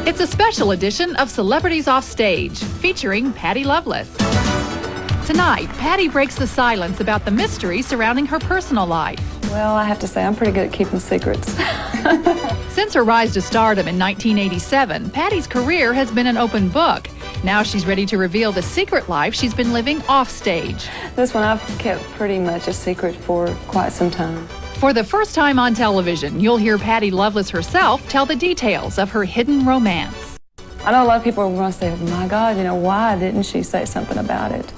It's a special edition of Celebrities Off Stage, featuring Patty Loveless. Tonight, Patty breaks the silence about the mystery surrounding her personal life. Well, I have to say, I'm pretty good at keeping secrets. Since her rise to stardom in 1987, Patty's career has been an open book. Now she's ready to reveal the secret life she's been living off stage. This one I've kept pretty much a secret for quite some time. For the first time on television, you'll hear Patty Loveless herself tell the details of her hidden romance. I know a lot of people are going to say, my God, why didn't she say something about it?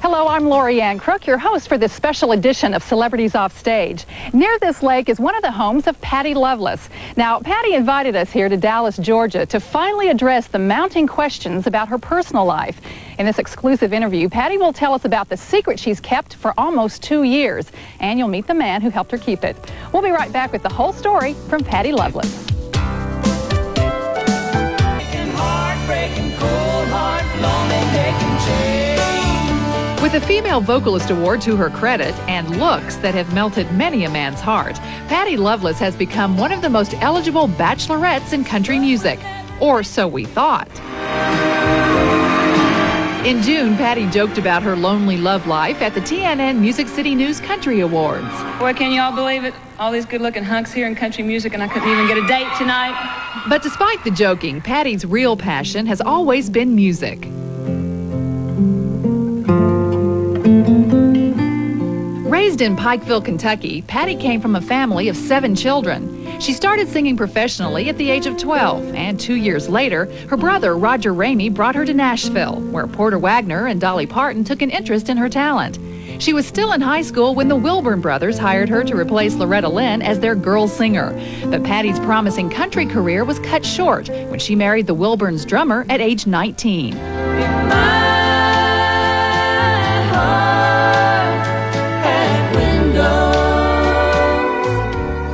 Hello, I'm Lori Ann Crook, your host for this special edition of Celebrities Off Stage. Near this lake is one of the homes of Patty Loveless. Now, Patty invited us here to Dallas, Georgia to finally address the mounting questions about her personal life. In this exclusive interview, Patty will tell us about the secret she's kept for almost 2 years, and you'll meet the man who helped her keep it. We'll be right back with the whole story from Patty Loveless. With a Female Vocalist Award to her credit and looks that have melted many a man's heart, Patty Loveless has become one of the most eligible bachelorettes in country music. Or so we thought. In June, Patty joked about her lonely love life at the TNN Music City News Country Awards. Boy, can y'all believe it? All these good-looking hunks here in country music, and I couldn't even get a date tonight. But despite the joking, Patty's real passion has always been music. Raised in Pikeville, Kentucky, Patty came from a family of 7 children. She started singing professionally at the age of 12, and 2 years later, her brother Roger Ramey brought her to Nashville, where Porter Wagoner and Dolly Parton took an interest in her talent. She was still in high school when the Wilburn brothers hired her to replace Loretta Lynn as their girl singer. But Patty's promising country career was cut short when she married the Wilburns' drummer at age 19.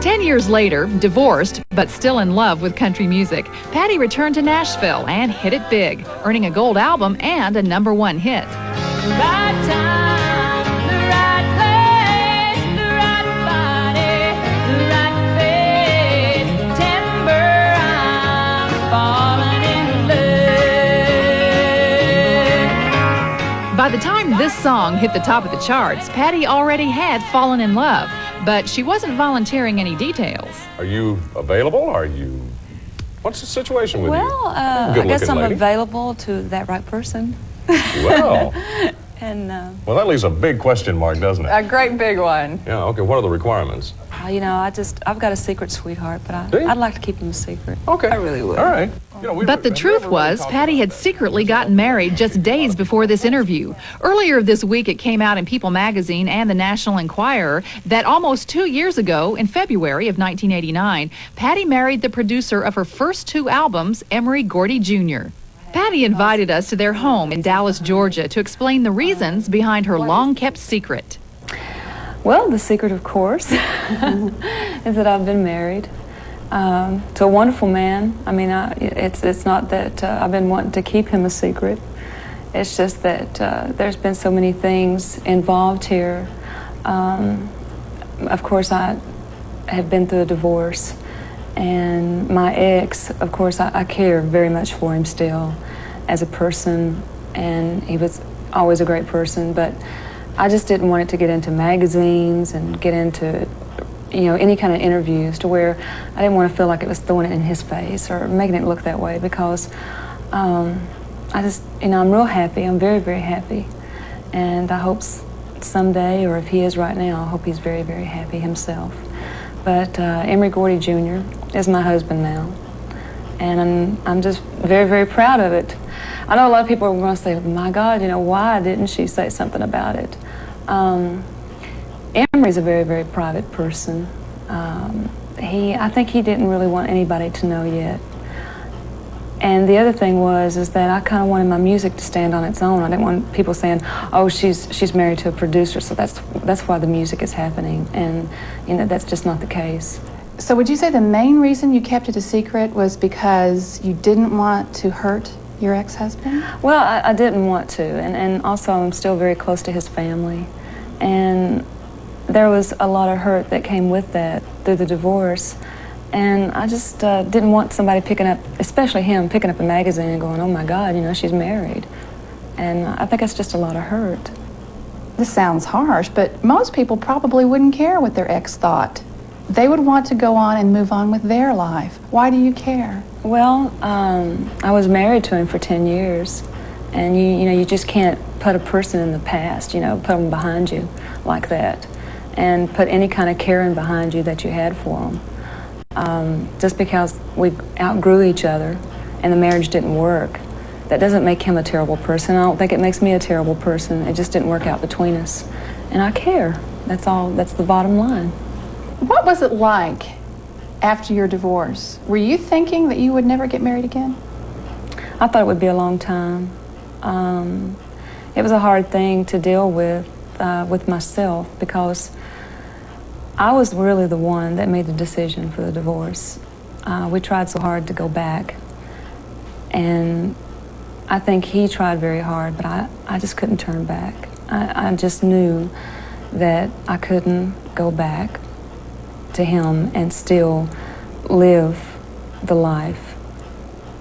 10 years later, divorced, but still in love with country music, Patty returned to Nashville and hit it big, earning a gold album and a #1 hit. Right time, the right place, the right body, the right face, September, I'm falling in love. By the time this song hit the top of the charts, Patty already had fallen in love. But she wasn't volunteering any details. Are you available? What's the situation with you? Well, I guess I'm available to that right person. Well. And well, that leaves a big question mark, doesn't it? a great big one. Yeah, okay, what are the requirements? I've got a secret sweetheart, but I'd like to keep him a secret. Okay. I really would. All right. But the truth was, Patty had secretly gotten married just days before this interview. Earlier this week, it came out in People magazine and the National Enquirer that almost 2 years ago, in February of 1989, Patty married the producer of her first 2 albums, Emory Gordy Jr. Patty invited us to their home in Dallas, Georgia, to explain the reasons behind her long-kept secret. Well, the secret, of course, is that I've been married to a wonderful man. I mean, it's not that I've been wanting to keep him a secret. It's just that there's been so many things involved here. Of course, I have been through a divorce, and my ex, of course, I care very much for him still as a person, and he was always a great person, but I just didn't want it to get into magazines and get into any kind of interviews to where I didn't want to feel like it was throwing it in his face or making it look that way, because I just, I'm real happy. I'm very, very happy. And I hope someday, or if he is right now, I hope he's very, very happy himself. But Emory Gordy Jr. is my husband now. And I'm just very, very proud of it. I know a lot of people are going to say, my God, why didn't she say something about it? Emory's a very, very private person. I think he didn't really want anybody to know yet. And the other thing is that I kind of wanted my music to stand on its own. I didn't want people saying, oh, she's married to a producer, so that's why the music is happening. And that's just not the case. So would you say the main reason you kept it a secret was because you didn't want to hurt your ex-husband? Well, I didn't want to, and also I'm still very close to his family. And there was a lot of hurt that came with that through the divorce. And I just didn't want somebody picking up, especially him, picking up a magazine and going, oh my God, you know, she's married. And I think that's just a lot of hurt. This sounds harsh, but most people probably wouldn't care what their ex thought. They would want to go on and move on with their life. Why do you care? Well, I was married to him for 10 years, and you just can't put a person in the past, you know, put them behind you like that, and put any kind of caring behind you that you had for them. Just because we outgrew each other and the marriage didn't work, that doesn't make him a terrible person. I don't think it makes me a terrible person. It just didn't work out between us. And I care. That's all. That's the bottom line. What was it like after your divorce? Were you thinking that you would never get married again? I thought it would be a long time. It was a hard thing to deal with myself, because I was really the one that made the decision for the divorce. We tried so hard to go back, and I think he tried very hard, but I just couldn't turn back. I just knew that I couldn't go back to him and still live the life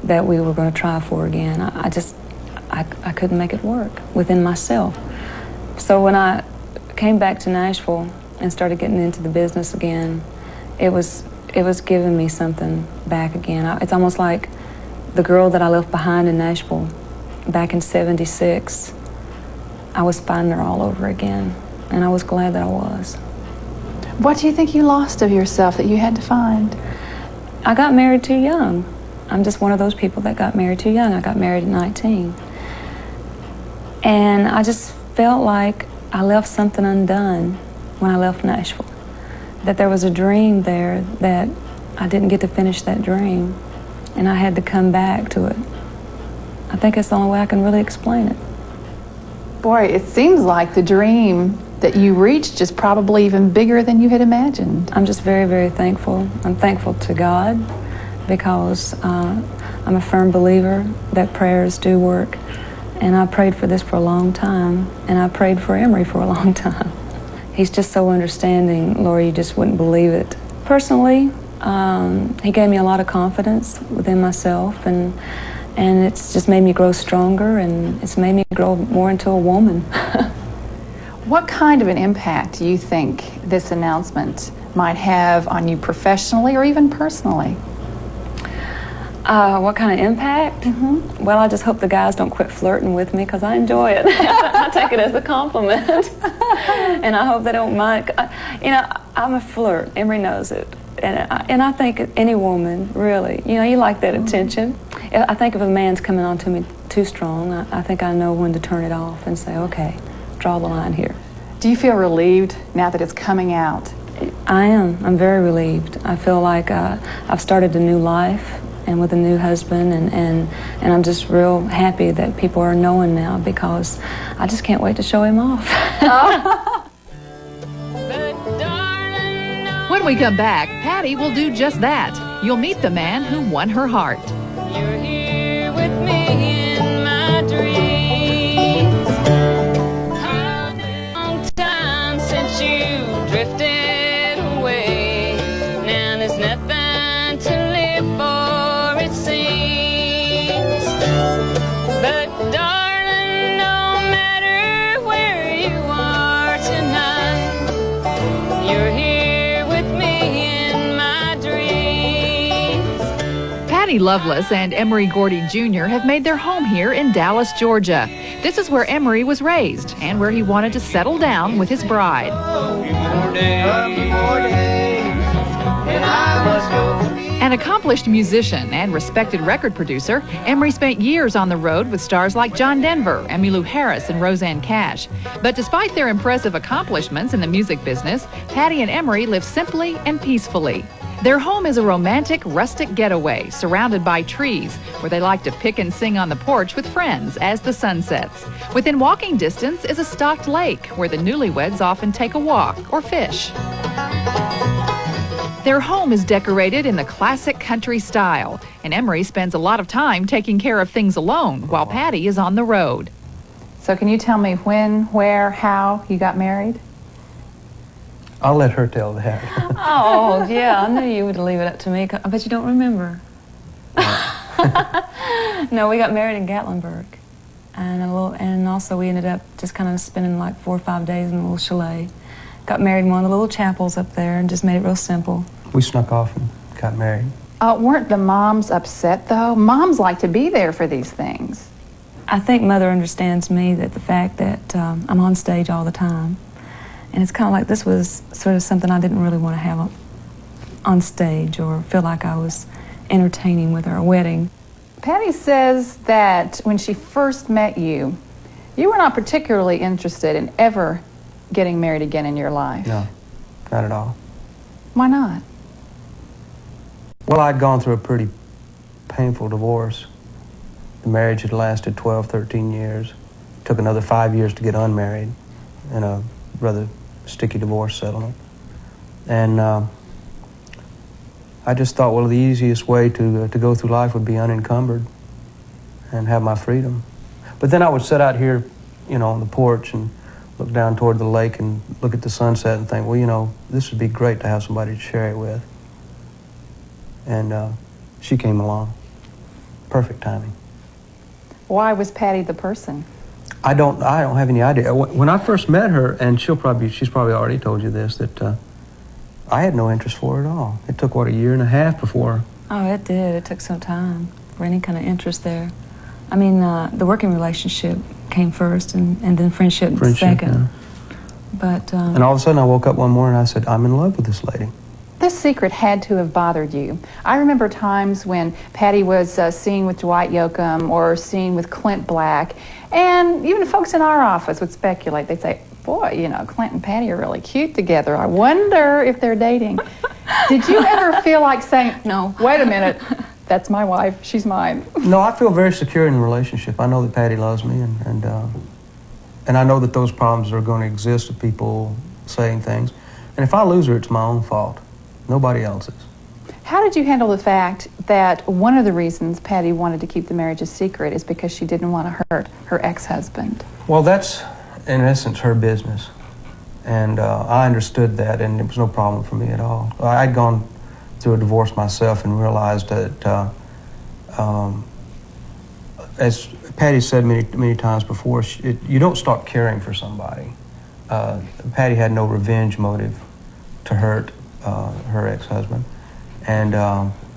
that we were going to try for again. I couldn't make it work within myself. So when I came back to Nashville and started getting into the business again, it was giving me something back again. It's almost like the girl that I left behind in Nashville back in '76, I was finding her all over again, and I was glad that I was. What do you think you lost of yourself that you had to find? I got married too young. I'm just one of those people that got married too young. I got married at 19. And I just felt like I left something undone when I left Nashville. That there was a dream there that I didn't get to finish that dream, and I had to come back to it. I think it's the only way I can really explain it. Boy, it seems like the dream that you reached is probably even bigger than you had imagined. I'm just very, very thankful. I'm thankful to God, because I'm a firm believer that prayers do work. And I prayed for this for a long time, and I prayed for Emery for a long time. He's just so understanding, Lori, you just wouldn't believe it. Personally, he gave me a lot of confidence within myself, and it's just made me grow stronger, and it's made me grow more into a woman. What kind of an impact do you think this announcement might have on you professionally or even personally? What kind of impact? Mm-hmm. Well, I just hope the guys don't quit flirting with me, because I enjoy it. I take it as a compliment. And I hope they don't mind. I'm a flirt. Emery knows it. And I think any woman, really, you like that attention. I think if a man's coming on to me too strong, I think I know when to turn it off and say, okay, draw the line here. Do you feel relieved now that it's coming out? I am. I'm very relieved. I feel like I've started a new life, and with a new husband, and I'm just real happy that people are knowing now, because I just can't wait to show him off. When we come back, Patty will do just that. You'll meet the man who won her heart. You're here with me in my dreams. A long time since you drifted away. Now there's nothing to live for, it seems. But darling, no matter where you are tonight, you're here with me in my dreams. Patty Loveless and Emery Gordy Jr. have made their home here in Dallas, Georgia. This is where Emery was raised and where he wanted to settle down with his bride. An accomplished musician and respected record producer, Emery spent years on the road with stars like John Denver, Emmylou Harris, and Rosanne Cash. But despite their impressive accomplishments in the music business, Patty and Emery live simply and peacefully. Their home is a romantic, rustic getaway surrounded by trees where they like to pick and sing on the porch with friends as the sun sets. Within walking distance is a stocked lake where the newlyweds often take a walk or fish. Their home is decorated in the classic country style, and Emery spends a lot of time taking care of things alone while Patty is on the road. So can you tell me when, where, how you got married? I'll let her tell that. Oh, yeah, I knew you would leave it up to me. I bet you don't remember. No, we got married in Gatlinburg. And also we ended up just kind of spending like 4 or 5 days in a little chalet. Got married in one of the little chapels up there and just made it real simple. We snuck off and got married. Weren't the moms upset, though? Moms like to be there for these things. I think Mother understands me, that the fact that I'm on stage all the time. And it's kind of like this was sort of something I didn't really want to have on stage or feel like I was entertaining with our wedding. Patty says that when she first met you, you were not particularly interested in ever getting married again in your life. No, not at all. Why not? Well, I'd gone through a pretty painful divorce. The marriage had lasted 12, 13 years. It took another 5 years to get unmarried in a rather sticky divorce settlement. And I just thought, well, the easiest way to go through life would be unencumbered and have my freedom. But then I would sit out here, you know, on the porch and look down toward the lake and look at the sunset and think, well, you know, this would be great to have somebody to share it with. And she came along. Perfect timing. Why was Patty the person? I don't have any idea. When I first met her, and she's probably already told you this, that I had no interest for her at all. It took, what, 1.5 years before. Oh, it did. It took some time for any kind of interest there. I mean, the working relationship came first, and then friendship second. Yeah. But and all of a sudden I woke up one morning and I said, I'm in love with this lady. This secret had to have bothered you. I remember times when Patty was seen with Dwight Yoakam or seen with Clint Black, and even folks in our office would speculate. They'd say, boy, you know, Clint and Patty are really cute together. I wonder if they're dating. Did you ever feel like saying, no, wait a minute, that's my wife, she's mine? No, I feel very secure in the relationship. I know that Patty loves me, and I know that those problems are going to exist of people saying things. And if I lose her, it's my own fault. Nobody else's. How did you handle the fact that one of the reasons Patty wanted to keep the marriage a secret is because she didn't want to hurt her ex-husband? Well, that's, in essence, her business. And I understood that, and it was no problem for me at all. I'd gone through a divorce myself and realized that, as Patty said many times before, you don't stop caring for somebody. Patty had no revenge motive to hurt her ex-husband, and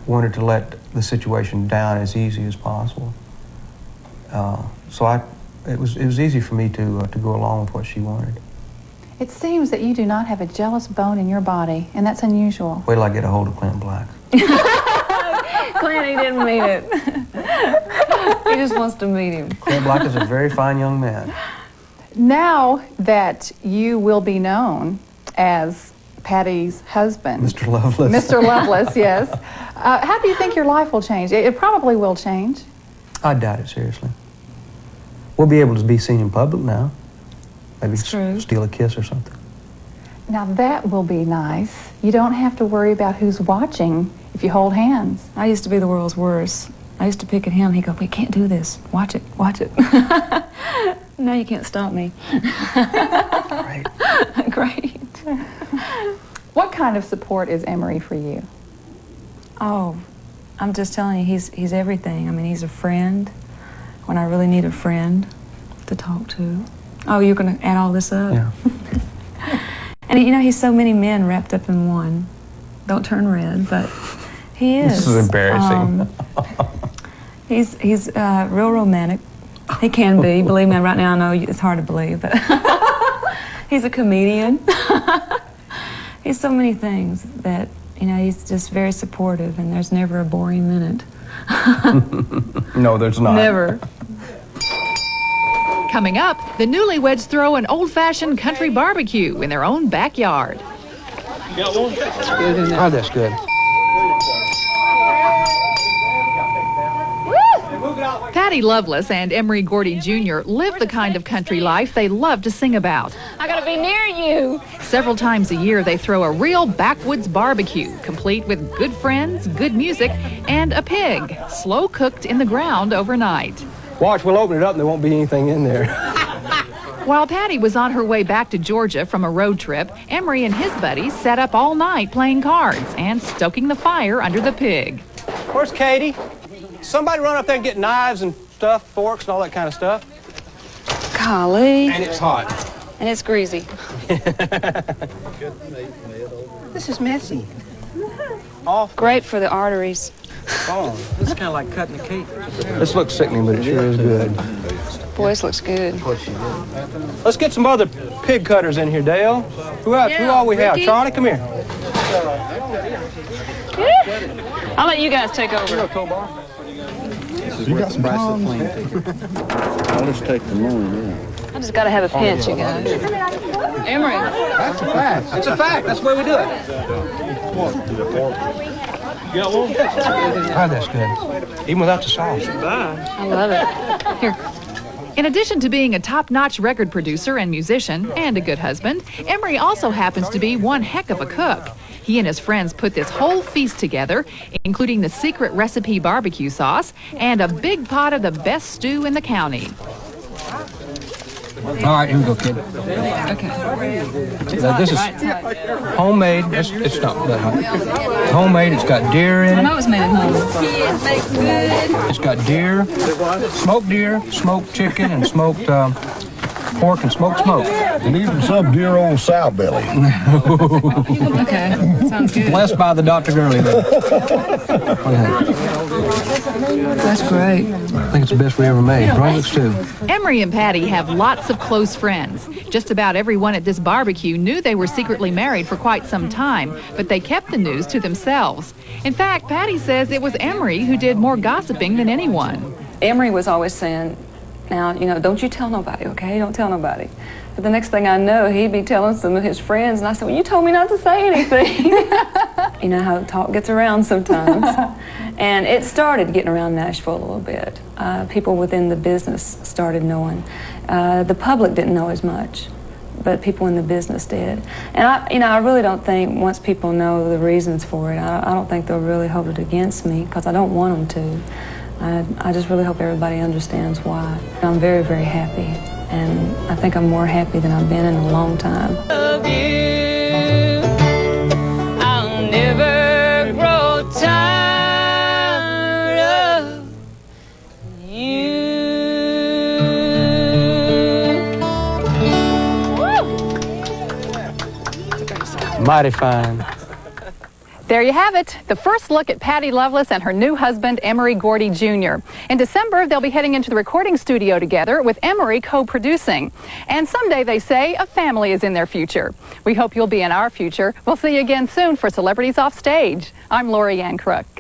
wanted to let the situation down as easy as possible. So it was easy for me to go along with what she wanted. It seems that you do not have a jealous bone in your body, and that's unusual. Wait till I get a hold of Clint Black. Clint, he didn't mean it. He just wants to meet him. Clint Black is a very fine young man. Now that you will be known as Patty's husband, Mr. Loveless. Mr. Loveless, yes. How do you think your life will change? It probably will change. I doubt it, seriously. We'll be able to be seen in public now. Maybe steal a kiss or something. Now that will be nice. You don't have to worry about who's watching if you hold hands. I used to be the world's worst. I used to pick at him. He'd go, we can't do this. Watch it, watch it. Now you can't stop me. Great. Great. What kind of support is Emery for you? Oh, I'm just telling you, he's everything. I mean, he's a friend when I really need a friend to talk to. Oh, you're going to add all this up? Yeah. And you know, he's so many men wrapped up in one. Don't turn red, but he is. This is embarrassing. He's real romantic. He can be. Believe me, right now I know it's hard to believe, but he's a comedian. He's so many things that, you know, he's just very supportive, and there's never a boring minute. No, there's not. Never. Coming up, the newlyweds throw an old-fashioned country barbecue in their own backyard. Oh, that's good. Patty Loveless and Emery Gordy Jr. live the kind of country life they love to sing about. I gotta be near you. Several times a year, they throw a real backwoods barbecue, complete with good friends, good music, and a pig, slow-cooked in the ground overnight. Watch, we'll open it up and there won't be anything in there. While Patty was on her way back to Georgia from a road trip, Emery and his buddies sat up all night playing cards and stoking the fire under the pig. Where's Katie? Somebody run up there and get knives and stuff, forks and all that kind of stuff. Golly. And it's hot. And it's greasy. This is messy. Great for the arteries. Oh, this is kind of like cutting the cake. This looks sickening, but it sure is good. Boy, this looks good. Let's get some other pig cutters in here, Dale. Who else? Who all we have? Charlie, come here. I'll let you guys take over. You got some tongs? I'll just take the loin now. I just got to have a pinch, you guys. Emery. That's a fact. It's a fact. That's the way we do it. Ah, that's good. Even without the sauce. I love it. Here. In addition to being a top-notch record producer and musician and a good husband, Emery also happens to be one heck of a cook. He and his friends put this whole feast together, including the secret recipe barbecue sauce and a big pot of the best stew in the county. All right, here we go, kid. Okay. Now, this is homemade. It's not that hot. Homemade. It's got deer in I it. know it was made at home. It's got deer, smoked chicken, and smoked pork and smoked smoke. And even some dear old sow belly. Okay, sounds good. Blessed by the Dr. Gurley. That's great. I think it's the best we ever made. Brunswick stew. Emery and Patty have lots of close friends. Just about everyone at this barbecue knew they were secretly married for quite some time, but they kept the news to themselves. In fact, Patty says it was Emery who did more gossiping than anyone. Emery was always saying, now, don't you tell nobody, okay? Don't tell nobody. But the next thing I know, he'd be telling some of his friends, and I said, well, you told me not to say anything. You know how talk gets around sometimes. And it started getting around Nashville a little bit. People within the business started knowing. The public didn't know as much, but people in the business did. And I really don't think once people know the reasons for it, I don't think they'll really hold it against me, because I don't want them to. I just really hope everybody understands why. I'm very, very happy, and I think I'm more happy than I've been in a long time. Love you. I'll never grow tired of you. Mighty fine. There you have it, the first look at Patty Loveless and her new husband, Emery Gordy Jr. In December, they'll be heading into the recording studio together with Emery co-producing. And someday, they say, a family is in their future. We hope you'll be in our future. We'll see you again soon for Celebrities Off Stage. I'm Lori Ann Crook.